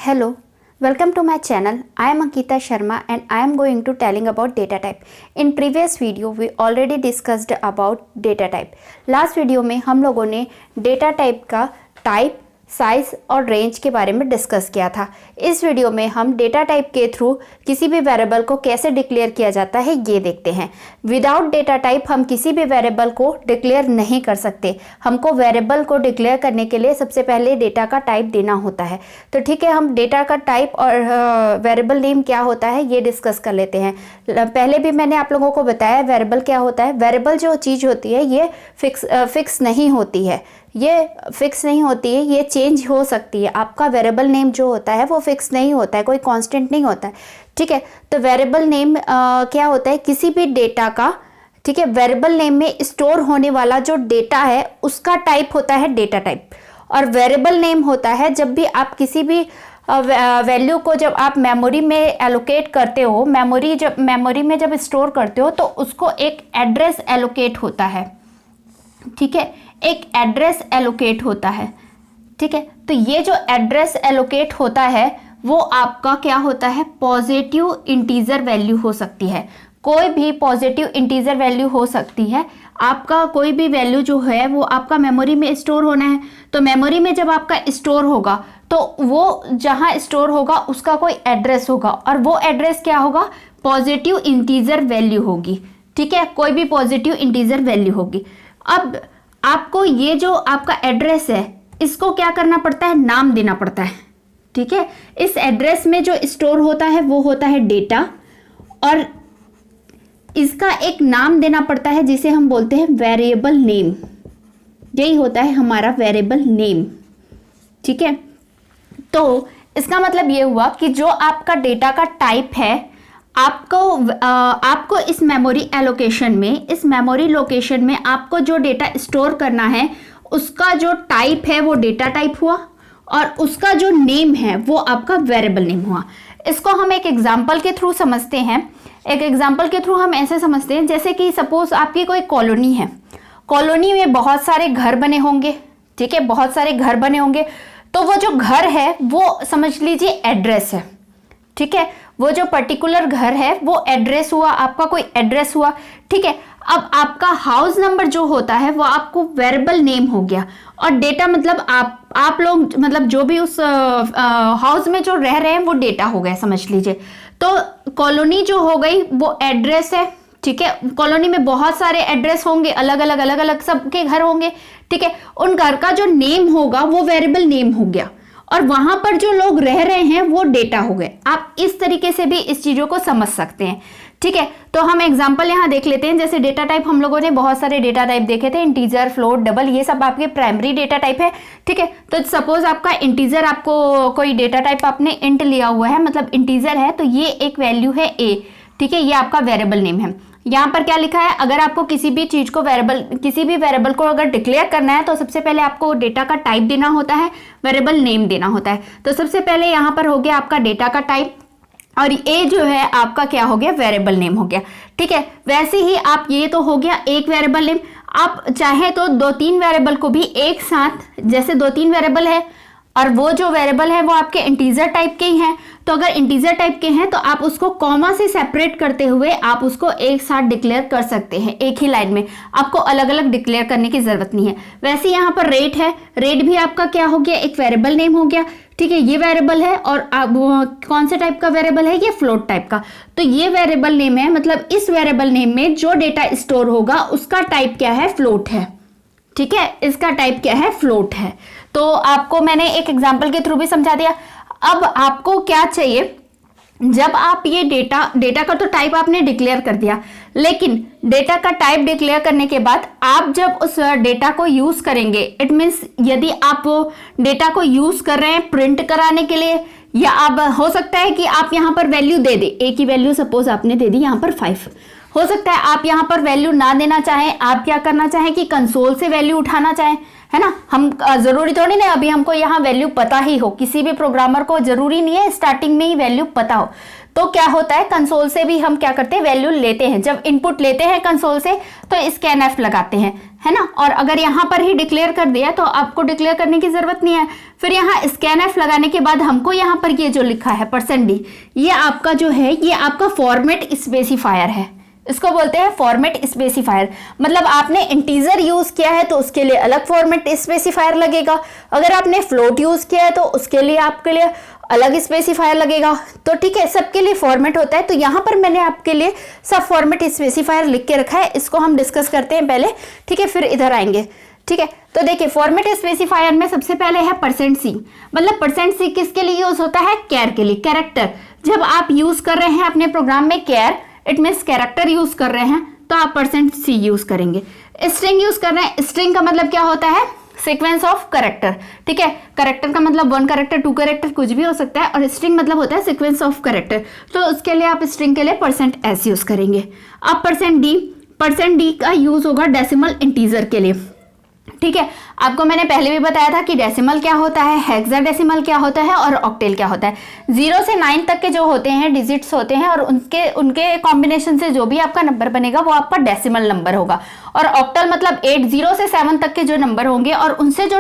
Hello, welcome to my channel. I am Ankita Sharma and I am going to telling about data type. In previous video we already discussed about data type. Last video में हम लोगों ने data type का type, size और range के बारे में discuss किया था। इस वीडियो में हम डेटा टाइप के थ्रू किसी भी वेरिएबल को कैसे डिक्लेयर किया जाता है ये देखते हैं। विदाउट डेटा टाइप हम किसी भी वेरिएबल को डिक्लेयर नहीं कर सकते। हमको वेरिएबल को डिक्लेयर करने के लिए सबसे पहले डेटा का टाइप देना होता है। तो ठीक है, हम डेटा का टाइप और वेरिएबल नेम क्या होता है ये डिस्कस कर लेते हैं। पहले भी मैंने आप लोगों को बताया वेरिएबल क्या होता है। वेरिएबल जो चीज़ होती है ये फिक्स नहीं होती है, ये चेंज हो सकती है। आपका वेरिएबल नेम जो होता है वो फिक्स नहीं होता है, कोई कांस्टेंट नहीं होता है। ठीक है, तो वेरिएबल नेम क्या होता है, किसी भी डेटा का, ठीक है, वेरिएबल नेम में स्टोर होने वाला जो डेटा है उसका टाइप होता है डेटा टाइप। और वेरिएबल नेम होता है जब भी आप किसी भी वैल्यू को जब आप मेमोरी में एलोकेट करते हो, मेमोरी में जब स्टोर करते हो तो उसको एक एड्रेस एलोकेट होता है। ठीक है, एक एड्रेस एलोकेट होता है। ठीक है, तो ये जो एड्रेस एलोकेट होता है वो आपका क्या होता है, पॉजिटिव इंटीजर वैल्यू हो सकती है। कोई भी पॉजिटिव इंटीजर वैल्यू हो सकती है। आपका कोई भी वैल्यू जो है वो आपका मेमोरी में स्टोर होना है। तो मेमोरी में जब आपका स्टोर होगा तो वो जहाँ स्टोर होगा उसका कोई एड्रेस होगा और वो एड्रेस क्या होगा, पॉजिटिव इंटीजर वैल्यू होगी। ठीक है, कोई भी पॉजिटिव इंटीजर वैल्यू होगी। अब आपको ये जो आपका एड्रेस है इसको क्या करना पड़ता है, नाम देना पड़ता है। ठीक है, इस एड्रेस में जो स्टोर होता है वो होता है डेटा और इसका एक नाम देना पड़ता है जिसे हम बोलते हैं वेरिएबल नेम। यही होता है हमारा वेरिएबल नेम। ठीक है, तो इसका मतलब ये हुआ कि जो आपका डेटा का टाइप है आपको इस मेमोरी एलोकेशन में, इस मेमोरी लोकेशन में आपको जो डेटा स्टोर करना है उसका जो टाइप है वो डेटा टाइप हुआ और उसका जो नेम है वो आपका वेरिएबल नेम हुआ। इसको हम एक एग्जांपल के थ्रू समझते हैं। एक एग्जांपल के थ्रू हम ऐसे समझते हैं जैसे कि सपोज आपकी कोई कॉलोनी है, कॉलोनी में बहुत सारे घर बने होंगे। ठीक है, बहुत सारे घर बने होंगे, तो वो जो घर है वो समझ लीजिए एड्रेस है। ठीक है, वो जो पर्टिकुलर घर है वो एड्रेस हुआ, आपका कोई एड्रेस हुआ। ठीक है, अब आपका हाउस नंबर जो होता है वो आपको वेरिएबल नेम हो गया और डेटा मतलब आप लोग मतलब जो भी उस हाउस में जो रह रहे हैं वो डेटा हो गया समझ लीजिए। तो कॉलोनी जो हो गई वो एड्रेस है। ठीक है, कॉलोनी में बहुत सारे एड्रेस होंगे, अलग अलग सबके घर होंगे। ठीक है, उन घर का जो नेम होगा वो वेरिएबल नेम हो गया और वहां पर जो लोग रह रहे हैं वो डेटा हो गए। आप इस तरीके से भी इस चीजों को समझ सकते हैं। ठीक है, तो हम एग्जांपल यहां देख लेते हैं। जैसे डेटा टाइप हम लोगों ने बहुत सारे डेटा टाइप देखे थे, इंटीजर, फ्लोट, डबल, ये सब आपके प्राइमरी डेटा टाइप है। ठीक है, तो सपोज आपका इंटीजर, आपको कोई डेटा टाइप आपने इंट लिया हुआ है, मतलब इंटीजर है, तो ये एक वैल्यू है ए। ठीक है, ये आपका वेरिएबल नेम है। यहाँ पर क्या लिखा है, अगर आपको किसी भी चीज को किसी भी वेरिएबल को अगर डिक्लेयर करना है तो सबसे पहले आपको डेटा का टाइप देना होता है, वेरिएबल नेम देना होता है। तो सबसे पहले यहाँ पर हो गया आपका डेटा का टाइप और ये जो है आपका क्या हो गया, वेरिएबल नेम हो गया। ठीक है, वैसे ही आप, ये तो हो गया एक वेरिएबल नेम। आप चाहे तो 2-3 वेरिएबल को भी एक साथ, जैसे 2-3 वेरिएबल है और वो जो वेरिएबल है वो आपके इंटीजर टाइप के ही हैं, तो अगर इंटीजर टाइप के हैं तो आप उसको कॉमा से सेपरेट करते हुए आप उसको एक साथ डिक्लेयर कर सकते हैं एक ही लाइन में। आपको अलग अलग डिक्लेयर करने की जरूरत नहीं है। वैसे यहाँ पर रेट है, रेट भी आपका क्या हो गया, एक वेरिएबल नेम हो गया। ठीक है, ये वेरिएबल है और कौन से टाइप का वेरिएबल है, ये फ्लोट टाइप का। तो ये वेरिएबल नेम है, मतलब इस वेरिएबल नेम में जो डेटा स्टोर होगा उसका टाइप क्या है, फ्लोट है। ठीक है, इसका टाइप क्या है, फ्लोट है। तो आपको मैंने एक एग्जांपल के थ्रू भी समझा दिया। अब आपको क्या चाहिए, जब आप ये डेटा का तो टाइप आपने डिक्लेयर कर दिया, लेकिन डेटा का टाइप डिक्लेयर करने के बाद आप जब उस डेटा को यूज करेंगे, इट मीन्स यदि आप वो डेटा को यूज कर रहे हैं प्रिंट कराने के लिए, या आप हो सकता है कि आप यहाँ पर वैल्यू दे दे, एक ही वैल्यू सपोज आपने दे दी यहाँ पर 5, हो सकता है आप यहाँ पर वैल्यू ना देना चाहें, आप क्या करना चाहें कि कंसोल से वैल्यू उठाना चाहें, है ना। हम जरूरी थोड़ी ना अभी हमको यहाँ वैल्यू पता ही हो, किसी भी प्रोग्रामर को जरूरी नहीं है स्टार्टिंग में ही वैल्यू पता हो। तो क्या होता है, कंसोल से भी हम क्या करते हैं, वैल्यू लेते हैं। जब इनपुट लेते हैं कंसोल से तो स्कैनएफ लगाते हैं। है ना। और अगर यहाँ पर ही डिक्लेयर कर दिया तो आपको डिक्लेयर करने की जरूरत नहीं है। फिर यहाँ स्कैनफ लगाने के बाद हमको यहाँ पर ये जो लिखा है %d, ये आपका जो है ये आपका फॉर्मेट स्पेसिफायर है। इसको बोलते हैं फॉर्मेट स्पेसिफायर। मतलब आपने इंटीजर यूज किया है तो उसके लिए अलग फॉर्मेट स्पेसिफायर लगेगा, अगर आपने फ्लोट यूज किया है तो उसके लिए आपके लिए अलग स्पेसिफायर लगेगा। तो ठीक है, सबके लिए फॉर्मेट होता है। तो यहाँ पर मैंने आपके लिए सब फॉर्मेट स्पेसिफायर लिख के रखा है, इसको हम डिस्कस करते हैं पहले, ठीक है, फिर इधर आएंगे। ठीक है, तो देखिए फॉर्मेट स्पेसिफायर में सबसे पहले है %c। मतलब %c किसके लिए यूज होता है? कैर के लिए, कैरेक्टर। जब आप यूज कर रहे हैं अपने प्रोग्राम में कैर, इट मीन्स कैरेक्टर यूज कर रहे हैं, तो आप %c यूज करेंगे। स्ट्रिंग यूज कर रहे हैं, स्ट्रिंग का मतलब क्या होता है? Sequence of character. ठीक है, कैरेक्टर का मतलब 1 कैरेक्टर 2 कैरेक्टर कुछ भी हो सकता है, और स्ट्रिंग मतलब होता है सीक्वेंस ऑफ कैरेक्टर। तो उसके लिए आप स्ट्रिंग के लिए %s यूज करेंगे। अब %d का यूज होगा डेसिमल इंटीजर के लिए। ठीक है, आपको मैंने पहले भी बताया था कि डेसिमल क्या होता है, हेक्साडेसिमल क्या होता है और ऑक्टेल क्या होता है। 0 से 9 तक के जो होते हैं डिजिट्स होते हैं, और उनके कॉम्बिनेशन से जो भी आपका नंबर बनेगा वो आपका डेसिमल नंबर होगा। और ऑक्टल मतलब 0 से 7 तक के जो नंबर होंगे और उनसे जो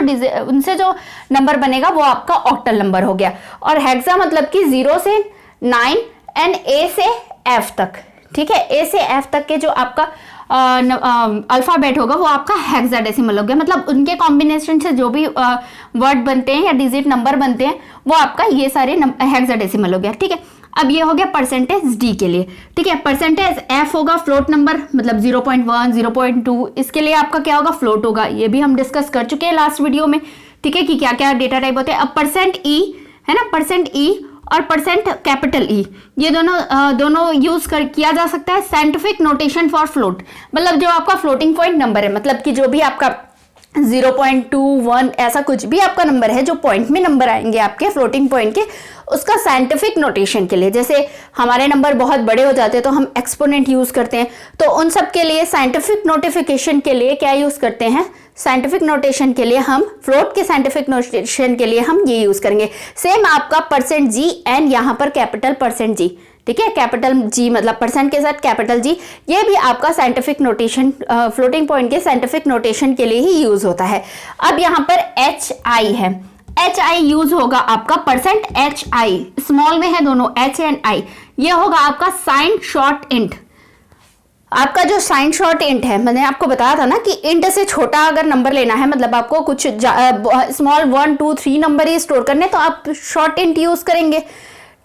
नंबर बनेगा वो आपका ऑक्टल नंबर हो गया। और हेक्सा मतलब कि 0 से 9 एंड A से F तक। ठीक है, A से F तक के जो आपका अल्फाबेट होगा वो आपका हेक्साडेसिमल हो गया। मतलब उनके कॉम्बिनेशन से जो भी वर्ड बनते हैं या डिजिट नंबर बनते हैं वो आपका ये सारे हेक्साडेसिमल हो गया। ठीक है, अब ये हो गया %d के लिए। ठीक है, %f होगा फ्लोट नंबर, मतलब 0.1 0.2, इसके लिए आपका क्या होगा? फ्लोट होगा। ये भी हम डिस्कस कर चुके हैं लास्ट वीडियो में। ठीक है, कि क्या क्या डेटा टाइप होते हैं। अब %e है ना, %e और %E, ये दोनों यूज किया जा सकता है साइंटिफिक नोटेशन फॉर फ्लोट। मतलब जो आपका फ्लोटिंग पॉइंट नंबर है, मतलब कि जो भी आपका 0.2 1 ऐसा कुछ भी आपका नंबर है, जो पॉइंट में नंबर आएंगे आपके फ्लोटिंग पॉइंट के, उसका साइंटिफिक नोटेशन के लिए, जैसे हमारे नंबर बहुत बड़े हो जाते हैं तो हम एक्सपोनेंट यूज करते हैं, तो उन सब के लिए साइंटिफिक नोटिफिकेशन के लिए क्या यूज करते हैं? साइंटिफिक नोटेशन के लिए हम फ्लोट के साइंटिफिक नोटेशन के लिए हम ये यूज करेंगे। सेम आपका %g एंड यहाँ पर कैपिटल %g। ठीक है, कैपिटल G मतलब परसेंट के साथ कैपिटल G, ये भी आपका साइंटिफिक नोटेशन फ्लोटिंग पॉइंट के साइंटिफिक नोटेशन के लिए ही यूज होता है। अब यहाँ पर HI है, HI यूज होगा आपका %HI, स्मॉल में है दोनों H एंड I। ये होगा आपका साइन शॉर्ट इंट। आपका जो साइन शॉर्ट इंट है, मैंने आपको बताया था ना कि इंट से छोटा अगर नंबर लेना है, मतलब आपको कुछ स्मॉल 1 2 3 नंबर ही स्टोर करने, तो आप शॉर्ट इंट यूज करेंगे।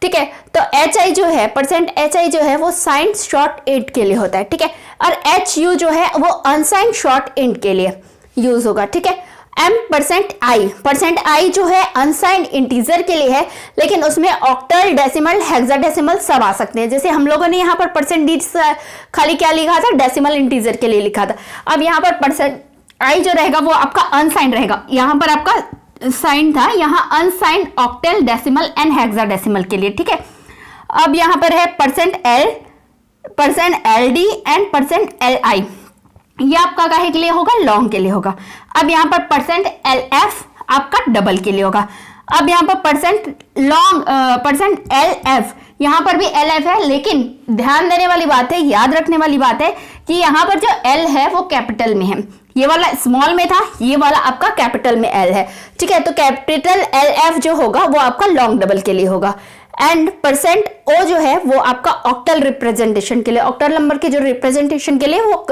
ठीक है, तो HI जो है %HI जो है वो साइन शॉर्ट इंट के लिए होता है। ठीक है, और HU जो है वो अनसाइन शॉर्ट इंट के लिए यूज होगा। ठीक है, %I जो है अनसाइंड इंटीजर के लिए है, लेकिन उसमें ऑक्टल, डेसिमल, हेक्साडेसिमल सब आ सकते हैं। जैसे हम लोगों ने यहाँ पर %d खाली क्या लिखा था? डेसिमल इंटीजर के लिए लिखा था। अब यहाँ पर %I जो रहेगा वो आपका अनसाइंड रहेगा। यहाँ पर आपका साइन था, यहाँ unsigned octal, decimal and hexadecimal के लिए। ठीक है, अब यहाँ पर है %LD एंड %LI, ये आपका काहे के लिए होगा? लॉन्ग के लिए होगा। अब यहाँ पर %LF आपका डबल के लिए होगा। अब यहाँ पर %LF, यहाँ पर भी LF है, लेकिन ध्यान देने वाली बात है, याद रखने वाली बात है कि यहाँ पर जो L है वो कैपिटल में है, ये वाला स्मॉल में था, ये वाला आपका कैपिटल में L है। ठीक है, तो कैपिटल LF जो होगा वो आपका लॉन्ग डबल के लिए होगा। एंड %O जो है वो आपका ऑक्टल रिप्रेजेंटेशन के लिए, ऑक्टल नंबर के जो रिप्रेजेंटेशन के लिए वो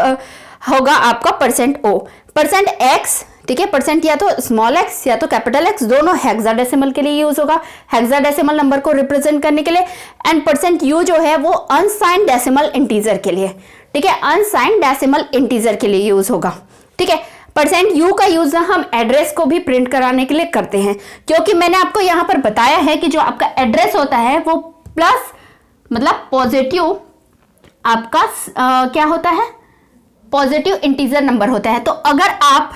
होगा आपका %O। %X, ठीक है, % या तो स्मॉल x या तो कैपिटल X, दोनों हेक्साडेसिमल के लिए यूज होगा, हेक्साडेसिमल नंबर को रिप्रेजेंट करने के लिए। एंड %U जो है वो अनसाइंड डेसिमल इंटीजर के लिए। ठीक है, अनसाइंड डेसिमल इंटीजर के लिए यूज होगा। ठीक है, %U का यूज हम एड्रेस को भी प्रिंट कराने के लिए करते हैं, क्योंकि मैंने आपको यहाँ पर बताया है कि जो आपका एड्रेस होता है वो प्लस मतलब पॉजिटिव आपका क्या होता है? पॉजिटिव इंटीजर नंबर होता है। तो अगर आप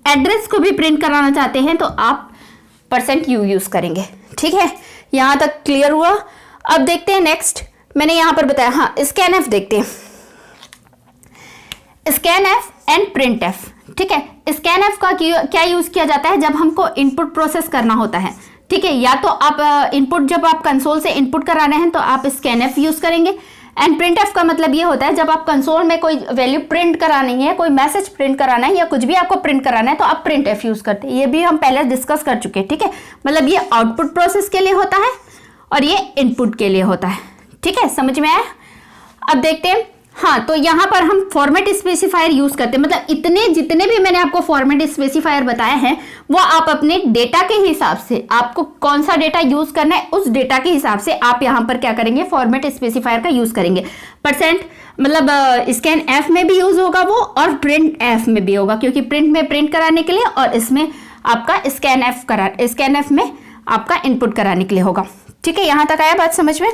एड्रेस को भी प्रिंट कराना चाहते हैं तो आप %U यूज करेंगे। ठीक है, यहां तक क्लियर हुआ? अब देखते हैं नेक्स्ट, मैंने यहां पर बताया, हाँ स्कैनफ देखते हैं, स्कैनफ एंड प्रिंटफ। ठीक है, स्कैनफ का क्या यूज किया जाता है? जब हमको इनपुट प्रोसेस करना होता है। ठीक है, या तो आप इनपुट, जब आप कंसोल से इनपुट करा रहे हैं तो आप स्कैनफ यूज करेंगे, एंड प्रिंट एफ का मतलब ये होता है जब आप कंसोल में कोई वैल्यू प्रिंट करानी है, कोई मैसेज प्रिंट कराना है या कुछ भी आपको प्रिंट कराना है तो आप प्रिंट एफ यूज करते हैं। ये भी हम पहले डिस्कस कर चुके हैं, ठीक है। मतलब ये आउटपुट प्रोसेस के लिए होता है और ये इनपुट के लिए होता है, ठीक है, समझ में आया। अब देखते हैं, हाँ, तो यहाँ पर हम फॉर्मेट स्पेसिफायर यूज करते हैं। मतलब इतने जितने भी मैंने आपको फॉर्मेट स्पेसिफायर बताए हैं वो आप अपने डेटा के हिसाब से, आपको कौन सा डेटा यूज करना है उस डेटा के हिसाब से आप यहाँ पर क्या करेंगे, फॉर्मेट स्पेसिफायर का यूज करेंगे। परसेंट मतलब स्कैन एफ में भी यूज होगा वो और प्रिंट एफ में भी होगा, क्योंकि प्रिंट में प्रिंट कराने के लिए और इसमें आपका स्कैन एफ में आपका इनपुट कराने के लिए होगा, ठीक है। यहाँ तक आया बात समझ में।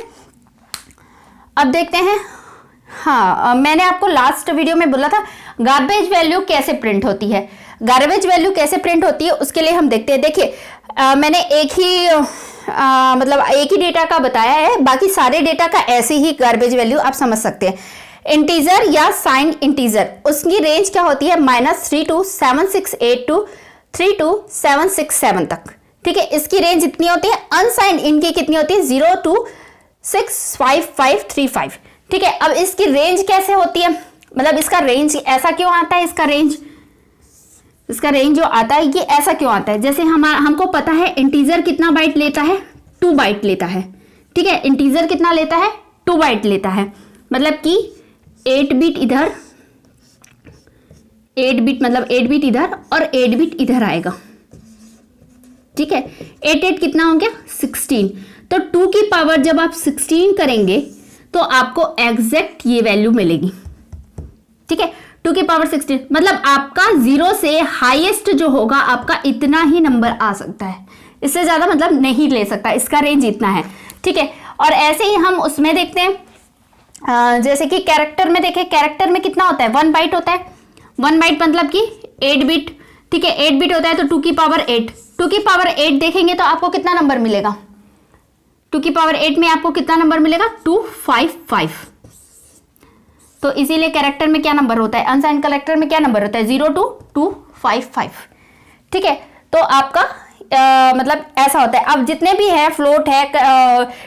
अब देखते हैं, हाँ, मैंने आपको लास्ट वीडियो में बोला था गार्बेज वैल्यू कैसे प्रिंट होती है। गार्बेज वैल्यू कैसे प्रिंट होती है उसके लिए हम देखते हैं। देखिए मैंने एक ही डेटा का बताया है, बाकी सारे डेटा का ऐसे ही गार्बेज वैल्यू आप समझ सकते हैं। इंटीजर या साइन इंटीजर, उसकी रेंज क्या होती है, -327682 to 32767 तक, ठीक है। इसकी रेंज इतनी होती है। अनसाइन इनकी कितनी होती है, 0 to 65535, ठीक है। अब इसकी रेंज कैसे होती है, मतलब इसका रेंज ऐसा क्यों आता है, इसका रेंज जो आता है ये ऐसा क्यों आता है, जैसे हमको पता है इंटीजर कितना बाइट लेता है, 2 बाइट लेता है, ठीक है। इंटीजर कितना लेता है, 2 बाइट लेता है, मतलब कि 8 बिट इधर, 8 बिट इधर और 8 बिट इधर आएगा, ठीक है। 8 कितना हो गया, 16। तो 2 की पावर जब आप 16 करेंगे तो आपको एग्जैक्ट ये वैल्यू मिलेगी, ठीक है। 2 की पावर 16 मतलब आपका 0 से हाईएस्ट जो होगा आपका इतना ही नंबर आ सकता है, इससे ज्यादा मतलब नहीं ले सकता, इसका रेंज इतना है, ठीक है। और ऐसे ही हम उसमें देखते हैं, जैसे कि कैरेक्टर में देखें, कैरेक्टर में कितना होता है, 1 बाइट होता है। 1 बाइट मतलब कि 8 बिट, ठीक है। 8 बिट होता है तो 2 की पावर 8, 2 की पावर 8 देखेंगे तो आपको कितना नंबर मिलेगा, 2 की पावर 8 में आपको कितना नंबर मिलेगा, 255। तो इसीलिए कैरेक्टर में क्या नंबर होता है, अनसाइन कैरेक्टर में क्या नंबर होता है, 0 to 255, ठीक है। तो आपका मतलब ऐसा होता है। अब जितने भी है, फ्लोट है,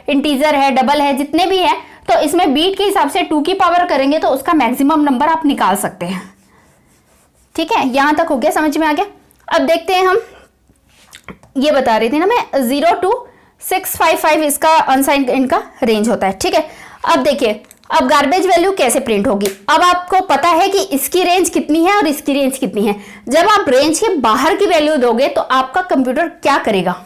इंटीजर है, डबल है, जितने भी है, तो इसमें बीट के हिसाब से 2 की पावर करेंगे तो उसका मैक्सिमम नंबर आप निकाल सकते हैं, ठीक है। यहां तक हो गया, समझ में आ गया। अब देखते हैं, हम ये बता रही थी ना मैं, 0 to 655 इसका अनसाइन इनका रेंज होता है, ठीक है। अब देखिए, अब गार्बेज वैल्यू कैसे प्रिंट होगी। अब आपको पता है कि इसकी रेंज कितनी है और इसकी रेंज कितनी है। जब आप रेंज के बाहर की वैल्यू दोगे तो आपका कंप्यूटर क्या करेगा,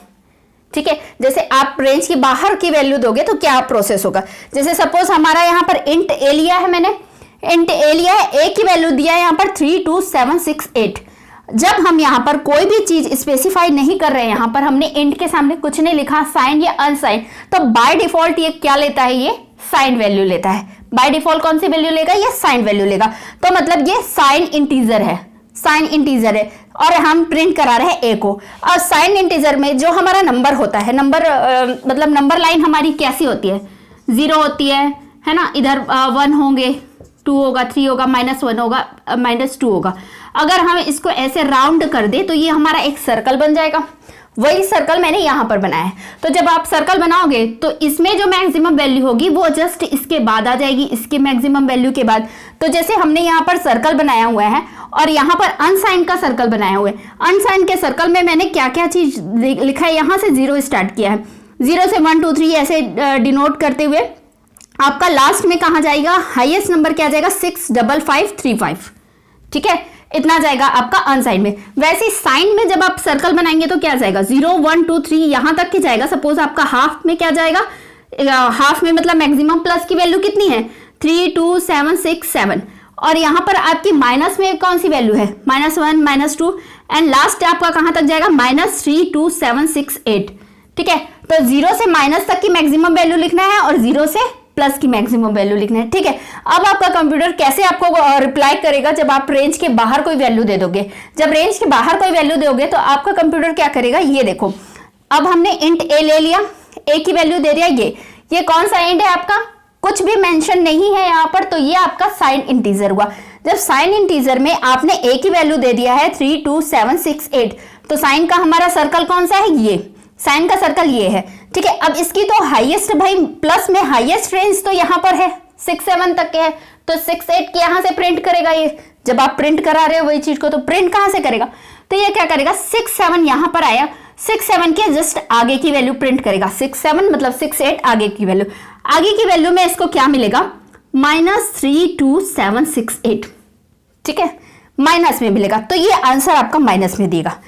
ठीक है। जैसे आप रेंज के बाहर की वैल्यू दोगे तो क्या प्रोसेस होगा, जैसे सपोज हमारा यहाँ पर इंट ए लिया है, मैंने इंट ए लिया है, ए की वैल्यू दिया है यहाँ पर 32768। जब हम यहाँ पर कोई भी चीज स्पेसिफाई नहीं कर रहे हैं, यहाँ पर हमने इंट के सामने कुछ नहीं लिखा, साइन या अनसाइन, तो बाय डिफॉल्ट ये क्या लेता है, ये साइन वैल्यू लेता है। बाय डिफॉल्ट कौन सी वैल्यू लेगा, ये साइन वैल्यू लेगा। तो मतलब ये साइन इंटीजर है, साइन इंटीजर है और हम प्रिंट करा रहे हैं ए को। और साइन इंटीजर में जो हमारा नंबर होता है, नंबर मतलब नंबर लाइन हमारी कैसी होती है, 0 होती है ना, इधर 1 होंगे, 2 होगा, 3 होगा, -1 होगा, -2 होगा। अगर हम इसको ऐसे राउंड कर दे तो ये हमारा एक सर्कल बन जाएगा। वही सर्कल मैंने यहाँ पर बनाया है। तो जब आप सर्कल बनाओगे तो इसमें जो मैक्सिमम वैल्यू होगी वो जस्ट इसके बाद आ जाएगी, इसके मैक्सिमम वैल्यू के बाद। तो जैसे हमने यहाँ पर सर्कल बनाया हुआ है और यहाँ पर अनसाइन का सर्कल बनाया हुआ है। अनसाइन के सर्कल में मैंने क्या क्या चीज लिखा है, यहाँ से 0 स्टार्ट किया है, 0 से 1 2 3 ऐसे डिनोट करते हुए आपका लास्ट में कहाँ जाएगा, हाईएस्ट नंबर क्या जाएगा, 65535, ठीक है। इतना जाएगा आपका अनसाइन में। वैसे साइन में जब आप सर्कल बनाएंगे तो क्या जाएगा, 0 1 2 3 यहां तक की जाएगा। सपोज आपका हाफ में क्या जाएगा, हाफ में मतलब मैक्सिमम प्लस की वैल्यू कितनी है, 32767। और यहां पर आपकी माइनस में कौन सी वैल्यू है, -1 -2 एंड लास्ट आपका कहां तक जाएगा, -32768, ठीक है। तो 0 से माइनस तक की मैक्सिमम वैल्यू लिखना है और 0 से प्लस की मैक्सिमम वैल्यू लिखना है, ठीक है। अब आपका कंप्यूटर कैसे आपको रिप्लाई करेगा, जब आप रेंज के बाहर कोई वैल्यू दे दोगे। जब रेंज के बाहर कोई वैल्यू दोगे तो आपका कंप्यूटर क्या करेगा, ये देखो, अब हमने इंट ए ले लिया, ए की वैल्यू दे दिया, ये कौन सा इंट है आपका, कुछ भी मेंशन नहीं है यहाँ पर, तो ये आपका साइन इंटीजर हुआ। जब साइन इंटीजर में आपने ए की वैल्यू दे दिया है 32768, तो साइन का हमारा सर्कल कौन सा है, ये साइन का सर्कल ये है, ठीक है। अब इसकी तो हाईएस्ट, भाई प्लस में हाईएस्ट रेंज तो यहाँ पर है 6-7 तक के है, तो 6-8 के यहां से प्रिंट करेगा। ये जब आप प्रिंट करा रहे हो वही चीज को, तो प्रिंट कहां से करेगा, तो ये क्या करेगा 6-7 यहां पर आया, 6-7 के जस्ट आगे की वैल्यू प्रिंट करेगा। 6-7 मतलब 6-8 आगे की वैल्यू, आगे की वैल्यू में इसको क्या मिलेगा -32768, ठीक है, माइनस में मिलेगा। तो ये आंसर आपका माइनस में देगा।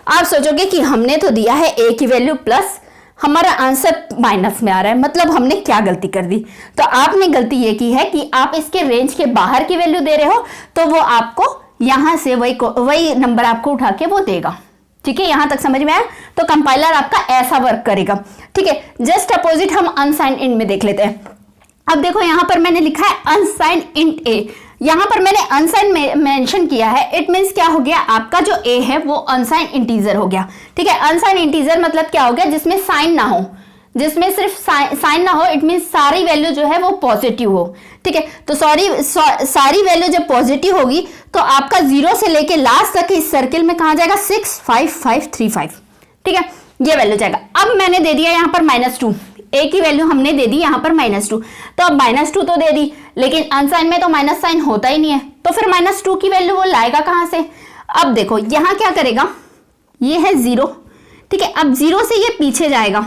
आप सोचोगे कि हमने तो दिया है ए की वैल्यू प्लस, हमारा आंसर माइनस में आ रहा है, मतलब हमने क्या गलती कर दी। तो आपने गलती ये की है कि आप इसके रेंज के बाहर की वैल्यू दे रहे हो, तो वो आपको यहां से वही नंबर आपको उठा के वो देगा। ठीक है, यहां तक समझ में आया। तो कंपाइलर आपका ऐसा वर्क करेगा। ठीक है, जस्ट अपोजिट हम अनसाइंड इंट में देख लेते हैं। अब देखो यहां पर मैंने लिखा है अनसाइंड इंट ए, यहां पर मैंने अनसाइंड मेंशन किया है। इट मींस क्या हो गया, आपका जो ए है वो अनसाइंड इंटीजर हो गया। ठीक है, अनसाइंड इंटीजर मतलब क्या हो गया, जिसमें साइन ना हो, जिसमें सिर्फ साइन ना हो। इट मींस सारी वैल्यू जो है वो पॉजिटिव हो। ठीक है, तो सारी वैल्यू जब पॉजिटिव होगी तो आपका 0 से लेके लास्ट तक इस सर्किल में कहां जाएगा 65535। ठीक है, ये वैल्यू जाएगा। अब मैंने दे दिया यहां पर -2, ए की वैल्यू हमने दे दी यहां पर -2, तो अब -2 तो दे दी, लेकिन अनसाइन में तो माइनस साइन होता ही नहीं है, तो फिर -2 की वैल्यू वो लाएगा कहां से। अब देखो यहां क्या करेगा, ये है 0। ठीक है, अब 0 से ये पीछे जाएगा,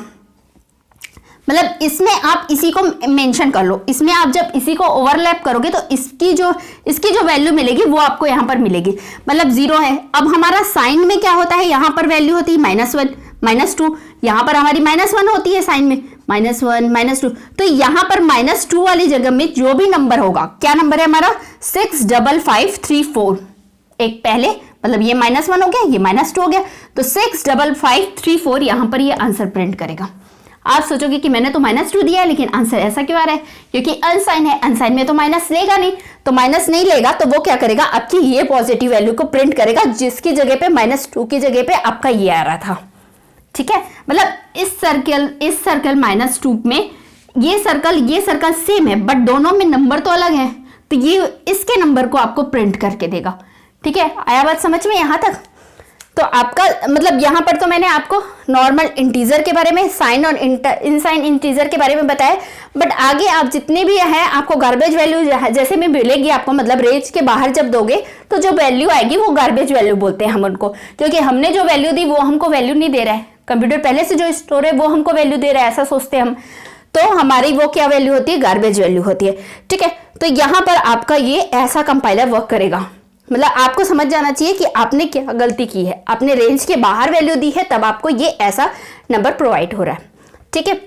मतलब इसमें आप इसी को मेंशन कर लो, इसमें आप जब इसी को ओवरलैप करोगे तो इसकी जो वैल्यू मिलेगी वो आपको यहां पर मिलेगी। मतलब 0 है। अब हमारा साइन में क्या होता है, यहां पर वैल्यू होती है -1 -2, यहां पर हमारी -1 होती है साइन में, -1 -2। तो यहां पर -2 वाली जगह में जो भी नंबर होगा, क्या नंबर है हमारा 65534, एक पहले मतलब ये -1 हो गया, ये -2 हो गया, तो 65534 यहां पर ये आंसर प्रिंट करेगा। आप सोचोगे कि मैंने तो -2 दिया है, लेकिन आंसर ऐसा क्यों आ रहा है, क्योंकि अनसाइन है, अनसाइन में तो माइनस लेगा नहीं, तो माइनस नहीं लेगा तो वो क्या करेगा, आपकी ये पॉजिटिव वैल्यू को प्रिंट करेगा, जिसकी जगह पे -2 की जगह पे आपका ये आ रहा था। ठीक है, मतलब इस सर्कल -2 में ये सर्कल सेम है, बट दोनों में नंबर तो अलग है, तो ये इसके नंबर को आपको प्रिंट करके देगा। ठीक है, आया बात समझ में यहां तक। तो आपका मतलब यहां पर तो मैंने आपको नॉर्मल इंटीजर के बारे में, साइन और इनसाइन इंटीजर के बारे में बताया, बट आगे आप जितने भी हैं आपको गार्बेज वैल्यू जैसे में मिलेगी आपको, मतलब रेंज के बाहर जब दोगे तो जो वैल्यू आएगी वो गार्बेज वैल्यू बोलते हैं हम उनको, क्योंकि हमने जो वैल्यू दी वो हमको वैल्यू नहीं दे रहा है, कंप्यूटर पहले से जो स्टोर है वो हमको वैल्यू दे रहा है, ऐसा सोचते हैं हम, तो हमारी वो क्या वैल्यू होती है, गार्बेज वैल्यू होती है। ठीक है, तो यहां पर आपका ये ऐसा कंपाइलर वर्क करेगा। मतलब आपको समझ जाना चाहिए कि आपने क्या गलती की है, आपने रेंज के बाहर वैल्यू दी है, तब आपको ये ऐसा नंबर प्रोवाइड हो रहा है। ठीक है,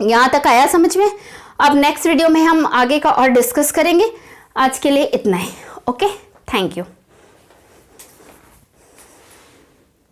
यहां तक आया समझ में। अब नेक्स्ट वीडियो में हम आगे का और डिस्कस करेंगे। आज के लिए इतना ही। Okay, thank you.